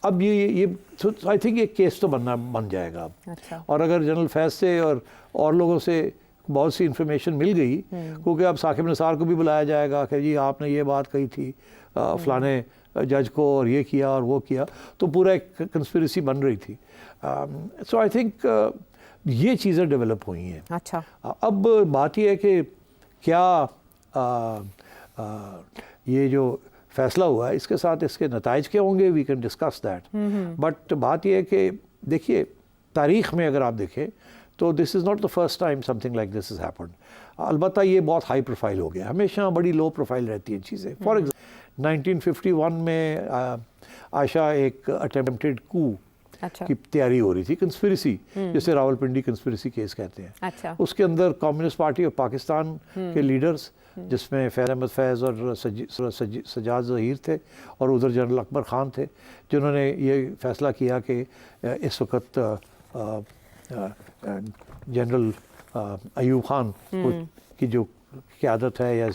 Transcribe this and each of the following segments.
اب یہ I think یہ کیس تو بن جائے گا اب. اور اگر جنرل فیض سے اور لوگوں سے بہت سی انفارمیشن مل گئی, کیونکہ اب ثاقب نثار کو بھی بلایا جائے گا کہ جی آپ نے یہ بات کہی تھی فلانے جج کو اور یہ کیا اور وہ کیا, تو پورا ایک کنسپریسی بن رہی تھی. سو آئی تھنک یہ چیزیں ڈیولپ ہوئی ہیں. اچھا, اب بات یہ ہے کہ کیا یہ جو فیصلہ ہوا ہے اس کے ساتھ اس کے نتائج کیا ہوں گے, we can discuss that. But بات یہ ہے کہ دیکھیے تاریخ میں اگر آپ دیکھیں تو this is not the first time something like this has happened. البتہ یہ بہت ہائی پروفائل ہو گیا, ہمیشہ بڑی لو پروفائل رہتی ہیں چیزیں. فار ایگزامپل 1951 میں عائشہ ایک اٹیمپٹڈ کو کی تیاری ہو رہی تھی, کنسپریسی جسے راولپنڈی کنسپریسی کیس کہتے ہیں. اس کے اندر کمیونسٹ پارٹی آف پاکستان کے لیڈرز جس میں فیض احمد فیض اور سجاد ظہیر تھے, اور ادھر جنرل اکبر خان تھے, جنہوں نے یہ فیصلہ کیا کہ اس وقت جنرل ایوب خان کی جو قیادت ہے یا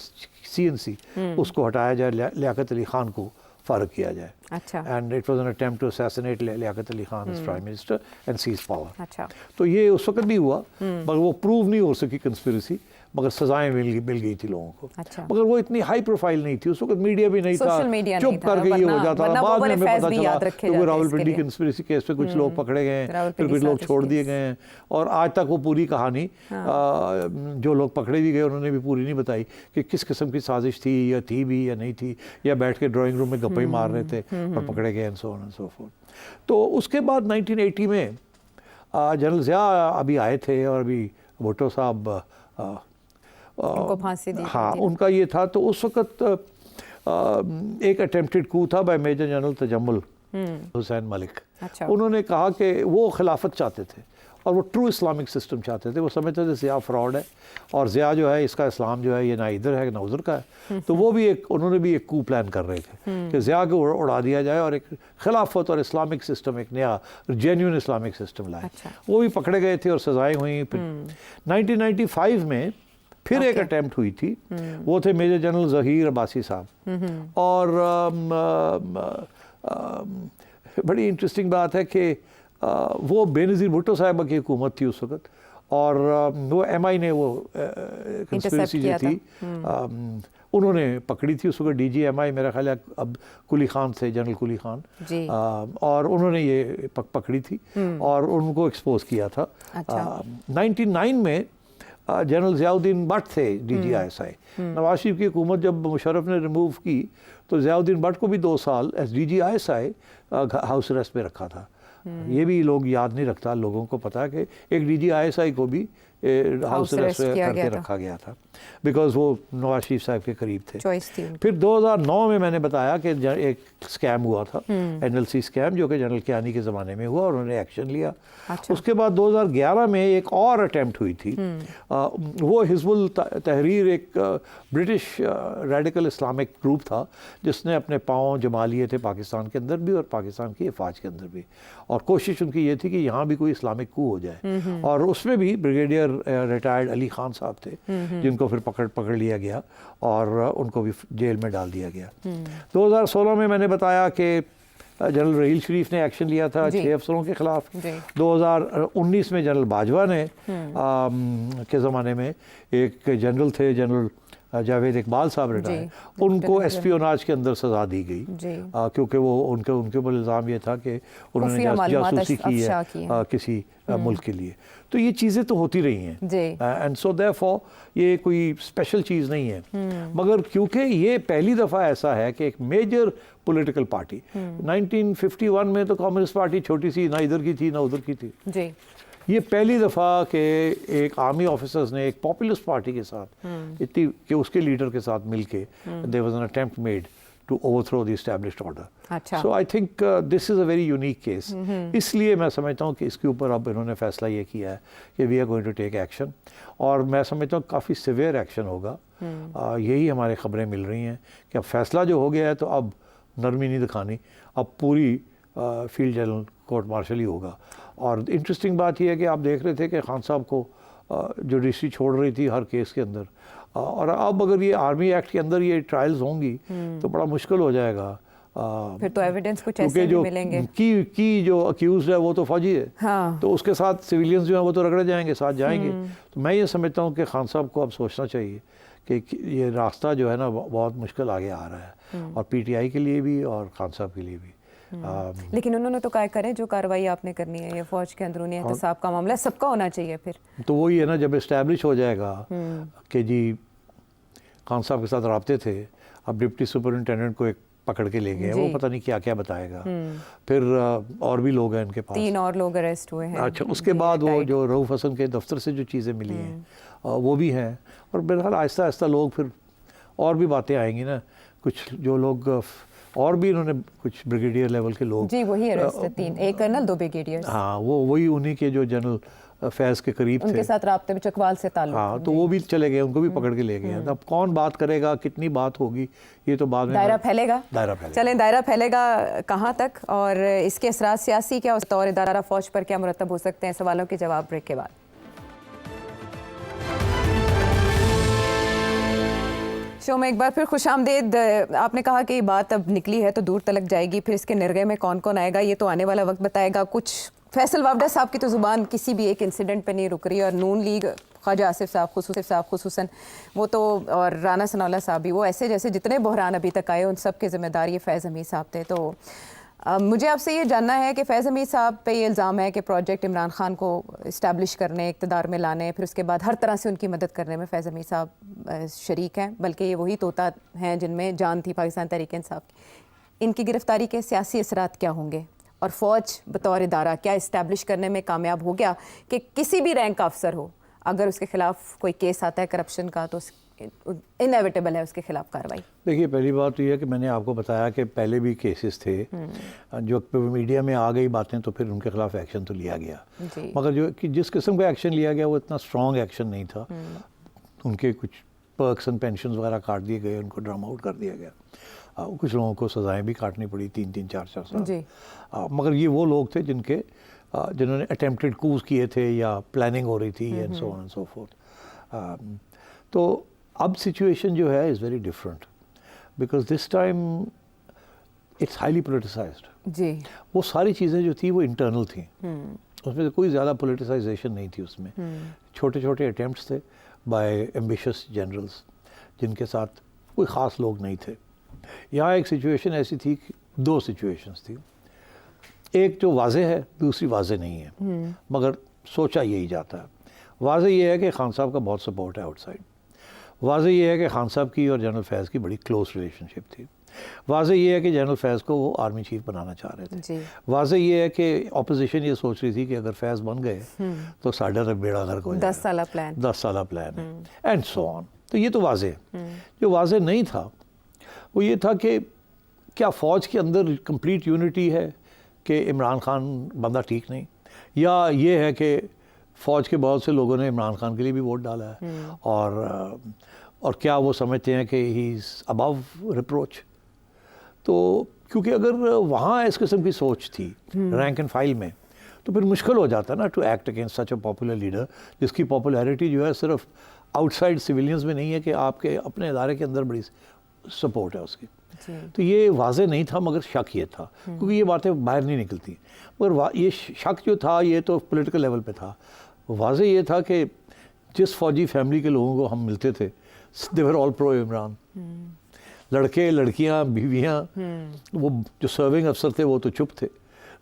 CNC اس کو ہٹایا جائے, لیاقت علی خان کو فارغ کیا جائے. And it was an attempt to assassinate Liaquat Ali Khan as prime minister and seize power. تو یہ اس وقت بھی ہوا, مگر وہ پروو نہیں ہو سکی کنسپریسی, مگر سزائیں مل گئی تھی لوگوں کو. مگر وہ اتنی ہائی پروفائل نہیں تھی, اس وقت میڈیا بھی نہیں تھا, چپ کر کے یہ ہو جاتا تھا. بعد میں ہمیں پتہ چلا کہ راولپنڈی کنسپریسی کیس پہ کچھ لوگ پکڑے گئے ہیں, پھر کچھ لوگ چھوڑ دیے گئے ہیں, اور آج تک وہ پوری کہانی جو لوگ پکڑے بھی گئے انہوں نے بھی پوری نہیں بتائی کہ کس قسم کی سازش تھی, یا تھی بھی یا نہیں تھی, یا بیٹھ کے ڈرائنگ روم میں گپے ہی مار رہے تھے اور پکڑے گئے and so on and so forth. تو اس کے بعد 1980 میں جنرل ضیاء ابھی آئے تھے, اور ابھی بھٹو صاحب ہاں ان کا یہ تھا. تو اس وقت ایک اٹیمپٹڈ کو تھا بائی میجر جنرل تجمل حسین ملک. انہوں نے کہا کہ وہ خلافت چاہتے تھے اور وہ ٹرو اسلامک سسٹم چاہتے تھے. وہ سمجھتے تھے ضیاء فراڈ ہے, اور ضیاء جو ہے اس کا اسلام جو ہے یہ نہ ادھر ہے نہ ادھر کا ہے. تو وہ بھی انہوں نے بھی ایک کو پلان کر رہے تھے کہ ضیاء کو اڑا دیا جائے اور ایک خلافت اور اسلامک سسٹم, ایک نیا جینیون اسلامک سسٹم لائے. وہ بھی پکڑے گئے تھے اور سزائیں ہوئیں. پھر 1995 میں پھر ایک اٹیمپٹ ہوئی تھی, وہ تھے میجر جنرل ظہیر عباسی صاحب. اور بڑی انٹرسٹنگ بات ہے کہ وہ بے نظیر بھٹو صاحبہ کی حکومت تھی اس وقت, اور وہ MI نے وہ کنسپریسی جو تھی انہوں نے پکڑی تھی اس وقت. DG MI میرا خیال ہے اب کلی خان تھے, جنرل کلی خان, اور انہوں نے یہ پکڑی تھی اور ان کو ایکسپوز کیا تھا. 99 میں جنرل ضیاء الدین بٹ تھے DG ISI. نواز شریف کی حکومت جب مشرف نے ریموو کی تو ضیاء الدین بٹ کو بھی 2 سال as DG ISI house arrest میں رکھا تھا. یہ بھی لوگ یاد نہیں رکھتا, لوگوں کو پتا ہے کہ ایک DG ISI کو بھی ہاؤس اریسٹ کر کے رکھا گیا تھا بیکاز وہ نواز شریف صاحب کے قریب تھے. پھر 2009 میں نے بتایا کہ ایک اسکیم ہوا تھا, NLC اسکیم, جو کہ جنرل کیانی کے زمانے میں ہوا, اور انہوں نے ایکشن لیا. اس کے بعد 2011 میں ایک اور اٹیمپٹ ہوئی تھی. وہ حزب التحریر ایک برٹش ریڈیکل اسلامک گروپ تھا جس نے اپنے پاؤں جما لیے تھے پاکستان کے اندر بھی اور پاکستان کی افواج کے اندر بھی, اور کوشش ان کی یہ تھی کہ یہاں بھی کوئی اسلامک کو ہو جائے. اور اس میں بھی بریگیڈیئر ریٹائرڈ علی خان صاحب تھے جن کو پھر پکڑ لیا گیا اور ان کو بھی جیل میں ڈال دیا گیا. 2016 میں نے بتایا کہ جنرل رحیل شریف نے ایکشن لیا تھا 6 افسروں کے خلاف. 2019 میں جنرل باجوہ نے کے زمانے میں ایک جنرل تھے, جنرل جاوید اقبال صاحب ریٹائر, ان کو اسپیوناج کے اندر سزا دی گئی کیونکہ وہ ان کے اوپر الزام یہ تھا کہ انہوں نے جاسوسی کی ہے کسی ملک کے لیے. تو یہ چیزیں تو ہوتی رہی ہیں, اینڈ سو دیئرفور یہ کوئی اسپیشل چیز نہیں ہے. مگر کیونکہ یہ پہلی دفعہ ایسا ہے کہ ایک میجر پولیٹیکل پارٹی, 1951 میں تو کمیونسٹ پارٹی چھوٹی سی, نہ ادھر کی تھی نہ ادھر کی تھی. یہ پہلی دفعہ کہ ایک آرمی آفیسرز نے ایک پاپولسٹ پارٹی کے ساتھ اتنی کہ اس کے لیڈر کے ساتھ مل کے there was an attempt made to overthrow the established order. So I think this is a very unique case. اس لیے میں سمجھتا ہوں کہ اس کے اوپر اب انہوں نے فیصلہ یہ کیا ہے کہ we are going to take action, اور میں سمجھتا ہوں کافی سیویئر ایکشن ہوگا. یہی ہمارے خبریں مل رہی ہیں کہ اب فیصلہ جو ہو گیا ہے تو اب نرمی نہیں دکھانی, اب پوری فیلڈ جنرل کورٹ مارشل ہی ہوگا. اور انٹرسٹنگ بات یہ ہے کہ آپ دیکھ رہے تھے کہ خان صاحب کو جوڈیشری چھوڑ رہی تھی ہر کیس کے اندر, اور اب اگر یہ آرمی ایکٹ کے اندر یہ ٹرائلز ہوں گی تو بڑا مشکل ہو جائے گا پھر تو ایویڈنس کچھ ایسے بھی ملیں گے کی جو اکیوزڈ ہے وہ تو فوجی ہے, ہاں, تو اس کے ساتھ سویلینز جو ہیں وہ تو رگڑے جائیں گے, ساتھ جائیں گے. تو میں یہ سمجھتا ہوں کہ خان صاحب کو اب سوچنا چاہیے کہ یہ راستہ جو ہے نا بہت مشکل آگے آ رہا ہے, اور پی ٹی آئی کے لیے بھی اور خان صاحب کے لیے بھی. لیکن انہوں نے تو کہا کریں جو کارروائی آپ نے کرنی ہے, یہ فوج کے اندرونی احتساب کا معاملہ سب کا ہونا چاہیے. پھر تو وہی ہے نا, جب اسٹیبلش ہو جائے گا کہ جی خان صاحب کے ساتھ رابطے تھے, اب ڈپٹی سپرنٹینڈنٹ کو ایک پکڑ کے لے گئے, وہ پتہ نہیں کیا کیا بتائے گا, پھر اور بھی لوگ ہیں ان کے پاس, 3 اور لوگ اریسٹ ہوئے ہیں. اچھا, اس کے بعد وہ جو رؤوف حسن کے دفتر سے جو چیزیں ملی ہیں وہ بھی ہیں, اور بہرحال آہستہ آہستہ لوگ پھر اور بھی باتیں آئیں گی نا. کچھ جو لوگ اور بھی انہوں نے کچھ بریگیڈیئر لیول کے لوگ, جی وہی اریسٹ 3, 1 کرنل 2 بریگیڈیئر, ہاں وہی انہی کے جو جنرل فیض کے قریب تھے, ان کے ساتھ رابطے میں چکوال سے تعلق. ہاں, تو وہ بھی چلے گئے, ان کو بھی پکڑ کے لے گئے. اب کون بات کرے گا, کتنی بات ہوگی, یہ تو بعد میں دائرہ پھیلے گا. چلیں دائرہ پھیلے گا کہاں تک, اور اس کے اثرات سیاسی کیا اس طور ادارہ فوج پر کیا مرتب ہو سکتے ہیں, سوالوں کے جواب بریک کے بعد. شو میں ایک بار پھر خوش آمدید. آپ نے کہا کہ یہ بات اب نکلی ہے تو دور تلک جائے گی, پھر اس کے نرغے میں کون کون آئے گا یہ تو آنے والا وقت بتائے گا. کچھ فیصل وافدہ صاحب کی تو زبان کسی بھی ایک انسیڈنٹ پہ نہیں رک رہی, اور نون لیگ خواجہ آصف صاحب خصوصاً وہ تو, اور رانا ثناء اللہ صاحب بھی, وہ ایسے جیسے جتنے بحران ابھی تک آئے ان سب کے ذمہ دار یہ فیض حمید صاحب تھے. تو مجھے آپ سے یہ جاننا ہے کہ فیض حمید صاحب پہ یہ الزام ہے کہ پروجیکٹ عمران خان کو اسٹیبلش کرنے, اقتدار میں لانے, پھر اس کے بعد ہر طرح سے ان کی مدد کرنے میں فیض حمید صاحب شریک ہیں, بلکہ یہ وہی طوطا ہیں جن میں جان تھی پاکستان تحریک انصاف کی. ان کی گرفتاری کے سیاسی اثرات کیا ہوں گے, اور فوج بطور ادارہ کیا اسٹیبلش کرنے میں کامیاب ہو گیا کہ کسی بھی رینک کا افسر ہو, اگر اس کے خلاف کوئی کیس آتا ہے کرپشن کا تو انیویٹیبل ہے اس کے خلاف کارروائی؟ دیکھیے, پہلی بات تو یہ ہے کہ میں نے آپ کو بتایا کہ پہلے بھی کیسز تھے جو میڈیا میں آ گئی باتیں, تو پھر ان کے خلاف ایکشن تو لیا گیا, مگر جو کہ جس قسم کا ایکشن لیا گیا وہ اتنا اسٹرانگ ایکشن نہیں تھا. ان کے کچھ پرکس اینڈ پینشنز وغیرہ کاٹ دیے گئے, ان کو ڈرام آؤٹ کر دیا گیا, کچھ لوگوں کو سزائیں بھی کاٹنی پڑی 3-3 4-4 سال. مگر یہ وہ لوگ تھے جنہوں نے اٹیمپٹڈ کوز کیے تھے یا پلاننگ ہو رہی تھی and so on and so forth. تو اب سچویشن جو ہے is very different, because this time it's highly politicised. جی, وہ ساری چیزیں جو تھیں وہ انٹرنل تھیں, اس میں کوئی زیادہ پولیٹیسائزیشن نہیں تھی اس میں. چھوٹے چھوٹے اٹیمپٹس تھے بائی ایمبیشس جنرلز جن کے ساتھ کوئی خاص لوگ نہیں تھے. یہاں ایک سچویشن ایسی تھی کہ 2 سچویشنز تھیں, ایک جو واضح ہے, دوسری واضح نہیں ہے, مگر سوچا یہی جاتا ہے. واضح یہ ہے کہ خان صاحب کا بہت سپورٹ ہے آؤٹ سائڈ. واضح یہ ہے کہ خان صاحب کی اور جنرل فیض کی بڑی کلوز ریلیشن شپ تھی. واضح یہ ہے کہ جنرل فیض کو وہ آرمی چیف بنانا چاہ رہے تھے. واضح یہ ہے کہ اپوزیشن یہ سوچ رہی تھی کہ اگر فیض بن گئے تو ساڈا بیڑا غرق ہو جائے گا. 10 سالہ پلان ہے اینڈ سو آن. تو یہ تو واضح ہے. جو واضح نہیں تھا وہ یہ تھا کہ کیا فوج کے اندر کمپلیٹ یونٹی ہے کہ عمران خان بندہ ٹھیک نہیں, یا یہ ہے کہ فوج کے بہت سے لوگوں نے عمران خان کے لیے بھی ووٹ ڈالا ہے, اور کیا وہ سمجھتے ہیں کہ ہی از ابو ریپروچ. تو کیونکہ اگر وہاں اس قسم کی سوچ تھی رینک اینڈ فائل میں, تو پھر مشکل ہو جاتا نا to act against such a popular leader جس کی پاپولیرٹی جو ہے صرف آؤٹ سائڈ سویلینز میں نہیں ہے, کہ آپ کے اپنے ادارے کے اندر بڑی سپورٹ ہے اس کی. تو یہ واضح نہیں تھا, مگر شک یہ تھا, کیونکہ یہ باتیں باہر نہیں نکلتی. مگر یہ شک جو تھا یہ تو پولیٹیکل لیول پہ تھا. واضح یہ تھا کہ جس فوجی فیملی کے لوگوں کو ہم ملتے تھے they were all pro Imran. لڑکے, لڑکیاں, بیویاں, وہ جو سرونگ افسر تھے وہ تو چپ تھے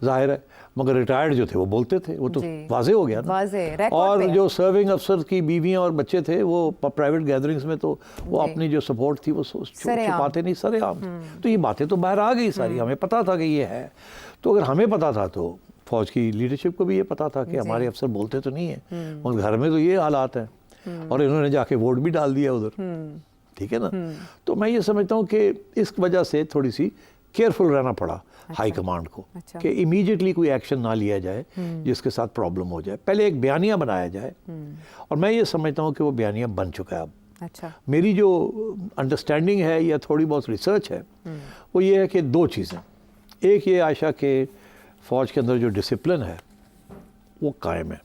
ظاہر ہے, مگر ریٹائرڈ جو تھے وہ بولتے تھے, وہ تو واضح ہو گیا نا. اور جو سرونگ افسر کی بیویاں اور بچے تھے وہ پرائیویٹ گیدرنگز میں تو وہ اپنی جو سپورٹ تھی وہ چھپاتے نہیں, سر عام. تو یہ باتیں تو باہر آ گئی ساری, ہمیں پتہ تھا کہ یہ ہے. تو اگر ہمیں پتہ تھا تو فوج کی لیڈرشپ کو بھی یہ پتہ تھا کہ ہمارے افسر بولتے تو نہیں ہیں, اور گھر میں تو یہ حالات ہیں, اور انہوں نے جا کے ووٹ بھی ڈال دیا ادھر. ٹھیک ہے نا. تو میں یہ سمجھتا ہوں کہ اس وجہ سے تھوڑی سی کیئرفل رہنا پڑا ہائی کمانڈ کو, کہ امیڈیٹلی کوئی ایکشن نہ لیا جائے جس کے ساتھ پرابلم ہو جائے. پہلے ایک بیانیہ بنایا جائے, اور میں یہ سمجھتا ہوں کہ وہ بیانیہ بن چکا ہے اب. میری جو انڈرسٹینڈنگ ہے یا تھوڑی بہت ریسرچ ہے وہ یہ ہے کہ 2 چیزیں. ایک یہ عائشہ کہ فوج کے اندر جو ڈسپلن ہے وہ قائم ہے.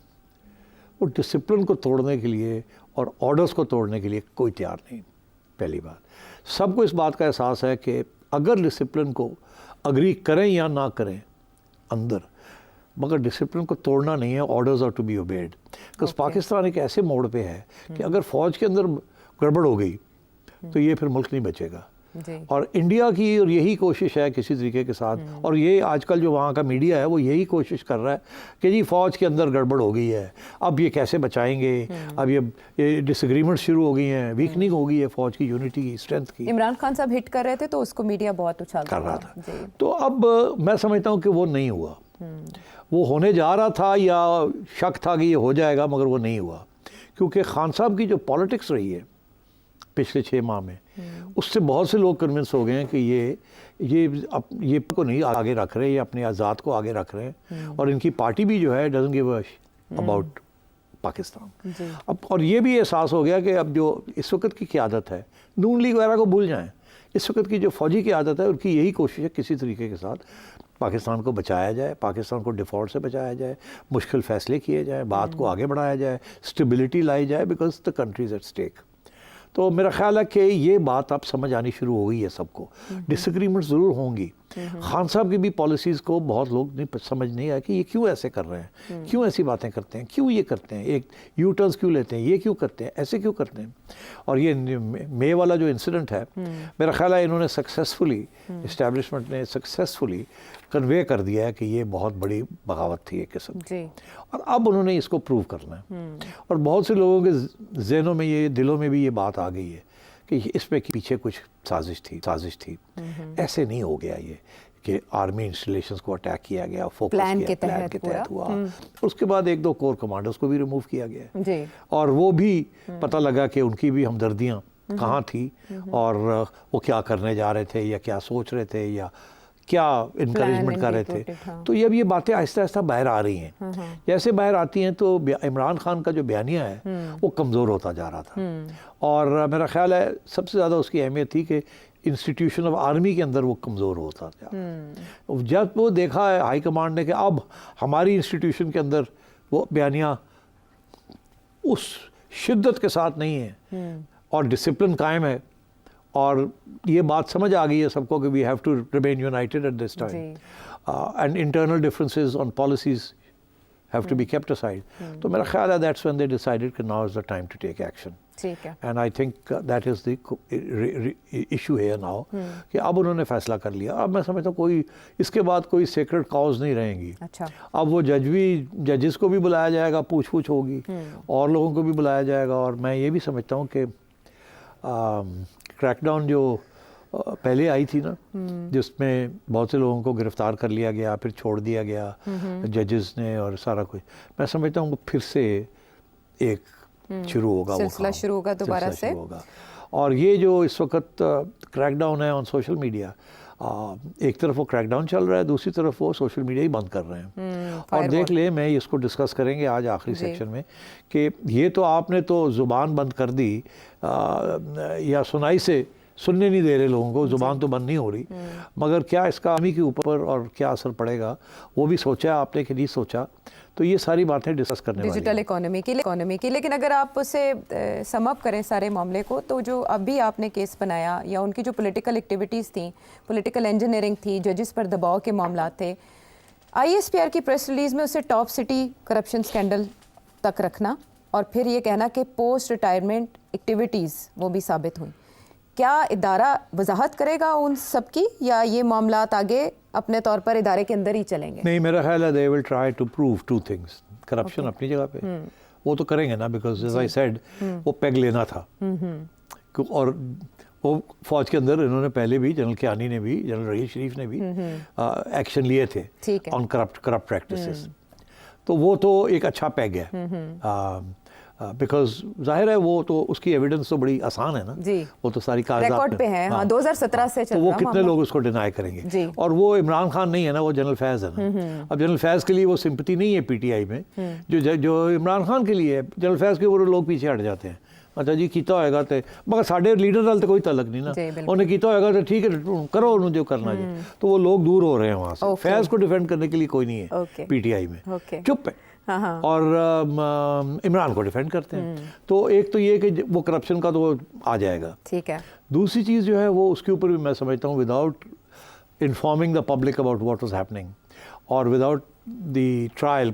وہ ڈسپلن کو توڑنے کے لیے اور آرڈرز کو توڑنے کے لیے کوئی تیار نہیں. پہلی بات, سب کو اس بات کا احساس ہے کہ اگر ڈسپلن کو اگری کریں یا نہ کریں اندر، مگر ڈسپلن کو توڑنا نہیں ہے. Orders are to be obeyed. Because Pakistan ایک ایسے موڑ پہ ہے کہ اگر فوج کے اندر گڑبڑ ہو گئی تو یہ پھر ملک نہیں بچے گا. اور انڈیا کی اور یہی کوشش ہے کسی طریقے کے ساتھ، اور یہ آج کل جو وہاں کا میڈیا ہے وہ یہی کوشش کر رہا ہے کہ جی فوج کے اندر گڑبڑ ہو گئی ہے، اب یہ کیسے بچائیں گے، اب یہ ڈس ایگریمنٹ شروع ہو گئی ہیں، ویکننگ ہو گئی ہے فوج کی یونٹی کی، اسٹرینتھ کی. عمران خان صاحب ہٹ کر رہے تھے تو اس کو میڈیا بہت اچھال کر رہا تھا. تو اب میں سمجھتا ہوں کہ وہ نہیں ہوا. وہ ہونے جا رہا تھا یا شک تھا کہ یہ ہو جائے گا، مگر وہ نہیں ہوا. کیونکہ خان صاحب کی جو پالیٹکس رہی ہے پچھلے 6 ماہ میں، اس سے بہت سے لوگ کنونس ہو گئے ہیں کہ یہ کو نہیں آگے رکھ رہے، یہ اپنے آزاد کو آگے رکھ رہے ہیں، اور ان کی پارٹی بھی جو ہے doesn't give a about Pakistan. اب اور یہ بھی احساس ہو گیا کہ اب جو اس وقت کی قیادت ہے، نون لیگ وغیرہ کو بھول جائیں، اس وقت کی جو فوجی قیادت ہے ان کی یہی کوشش ہے کسی طریقے کے ساتھ پاکستان کو بچایا جائے، پاکستان کو ڈیفالٹ سے بچایا جائے، مشکل فیصلے کیے جائیں، بات کو آگے بڑھایا جائے، اسٹیبلٹی لائی جائے، because the country is at stake. تو میرا خیال ہے کہ یہ بات اب سمجھ آنی شروع ہو گئی ہے سب کو. ڈس ایگریمنٹ ضرور ہوں گی. خان صاحب کی بھی پالیسیز کو بہت لوگ سمجھ نہیں آیا کہ یہ کیوں ایسے کر رہے ہیں، کیوں ایسی باتیں کرتے ہیں، کیوں یہ کرتے ہیں، ایک یو ٹرنس کیوں لیتے ہیں، یہ کیوں کرتے ہیں، ایسے کیوں کرتے ہیں. اور یہ مے والا جو انسیڈنٹ ہے، میرا خیال ہے انہوں نے سکسیسفلی، اسٹیبلشمنٹ نے سکسیسفلی کنوے کر دیا ہے کہ یہ بہت بڑی بغاوت تھی ایک قسم کی. اور اب انہوں نے اس کو پروو کرنا ہے. اور بہت سے لوگوں کے ذہنوں میں یہ، دلوں میں بھی یہ بات آ گئی ہے کہ اس میں پیچھے کچھ سازش تھی. ایسے نہیں ہو گیا یہ کہ آرمی انسٹالیشنز کو اٹیک کیا گیا، فوکس پلان کے تحت ہوا. اس کے بعد 1-2 کور کمانڈرز کو بھی ریموو کیا گیا، اور وہ بھی پتہ لگا کہ ان کی بھی ہمدردیاں کہاں تھی، اور وہ کیا کرنے جا رہے تھے، یا کیا سوچ رہے تھے، یا کیا انکریجمنٹ کر رہے تھے. تو اب یہ باتیں آہستہ آہستہ باہر آ رہی ہیں. جیسے باہر آتی ہیں تو عمران خان کا جو بیانیہ ہے وہ کمزور ہوتا جا رہا تھا، اور میرا خیال ہے سب سے زیادہ اس کی اہمیت تھی کہ انسٹیٹیوشن آف آرمی کے اندر وہ کمزور ہوتا تھا. جب وہ دیکھا ہے ہائی کمانڈ نے کہ اب ہماری انسٹیٹیوشن کے اندر وہ بیانیہ اس شدت کے ساتھ نہیں ہے اور ڈسپلن قائم ہے، اور یہ بات سمجھ آ گئی ہے سب کو کہ we have to remain united at this time, and internal differences on policies have to be kept aside. تو میرا خیال ہے دیٹس وین دے ڈیسائیڈڈ کہ now is the time to take action. And I think that is the issue here now کہ اب انہوں نے فیصلہ کر لیا. اب میں سمجھتا ہوں کوئی اس کے بعد کوئی سیکرڈ کاز نہیں رہیں گی. اب وہ ججز کو بھی بلایا جائے گا، پوچھ ہوگی، اور لوگوں کو بھی بلایا جائے گا. اور میں یہ بھی سمجھتا ہوں کہ کریک ڈاؤن جو پہلے آئی تھی نا، جس میں بہت سے لوگوں کو گرفتار کر لیا گیا، پھر چھوڑ دیا گیا ججز نے اور سارا کچھ، میں سمجھتا ہوں کہ پھر سے ایک شروع ہوگا، سلسلہ شروع ہوگا دوبارہ سے. اور یہ جو اس وقت کریک ڈاؤن ہے آن سوشل میڈیا، ایک طرف وہ کریک ڈاؤن چل رہا ہے، دوسری طرف وہ سوشل میڈیا ہی بند کر رہے ہیں. اور دیکھ لیں، میں اس کو ڈسکس کریں گے آج آخری سیکشن میں، کہ یہ تو آپ نے تو زبان بند کر دی، یا سنائی سے سننے نہیں دے رہے لوگوں کو، زبان تو بند نہیں ہو رہی، مگر کیا اس کا عوامی کے اوپر اور کیا اثر پڑے گا وہ بھی سوچا آپ نے کہ نہیں سوچا. تو یہ ساری باتیں ڈسکس کرنے والی ڈیجیٹل اکانومی کی. لیکن اگر آپ اسے سم اپ کریں سارے معاملے کو، تو جو اب بھی آپ نے کیس بنایا، یا ان کی جو پولیٹیکل ایکٹیویٹیز تھیں، پولیٹیکل انجینئرنگ تھی، ججز پر دباؤ کے معاملات تھے، ISPR کی پریس ریلیز میں اسے ٹاپ سٹی کرپشن سکینڈل تک رکھنا، اور پھر یہ کہنا کہ پوسٹ ریٹائرمنٹ ایکٹیویٹیز وہ بھی ثابت ہوئیں. کیا ادارہ وضاحت کرے گا ان سب کی، یا یہ معاملات آگے اپنے طور پر ادارے کے اندر ہی چلیں گے؟ نہیں، میرا خیال ہے they will try to prove 2 things. Corruption اپنی جگہ پہ وہ تو کریں گے نا، بیکاز as I said وہ پیگ لینا تھا. اور وہ فوج کے اندر انہوں نے پہلے بھی، جنرل کیانی نے بھی، جنرل رحیل شریف نے بھی ایکشن لیے تھے آن کرپٹ پریکٹسز. تو وہ تو ایک اچھا پیگ ہے، بیکاز ظاہر ہے وہ تو اس کی ایویڈنس تو بڑی آسان ہے نا، وہ تو ساری ریکارڈ پہ ہے. 2017 سے چل رہا ہے. تو وہ کتنے لوگ اس کو ڈینائی کریں گے. اور وہ عمران خان نہیں ہے نا، وہ جنرل فیض ہے نا. اب جنرل فیض کے لیے وہ سمپتی نہیں ہے PTI میں جو عمران خان کے لیے ہے. جنرل فیض کے وہ لوگ پیچھے ہٹ جاتے ہیں. اچھا جی کیتا ہوئے گا تو، مگر ساڈے لیڈر نال تو کوئی تعلق نہیں نا، انہیں کیتا ہوئے گا تو ٹھیک ہے کرو انہوں جو کرنا جی. تو وہ لوگ دور ہو رہے ہیں وہاں سے. فیض کو ڈیفینڈ کرنے کے لیے کوئی نہیں ہے PTI میں، چپ ہے. اور عمران کو ڈیفینڈ کرتے ہیں. تو ایک تو یہ کہ وہ کرپشن کا تو آ جائے گا. ٹھیک ہے. دوسری چیز جو ہے وہ اس کے اوپر بھی میں سمجھتا ہوں without informing the public about what was happening, or without the trial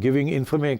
giving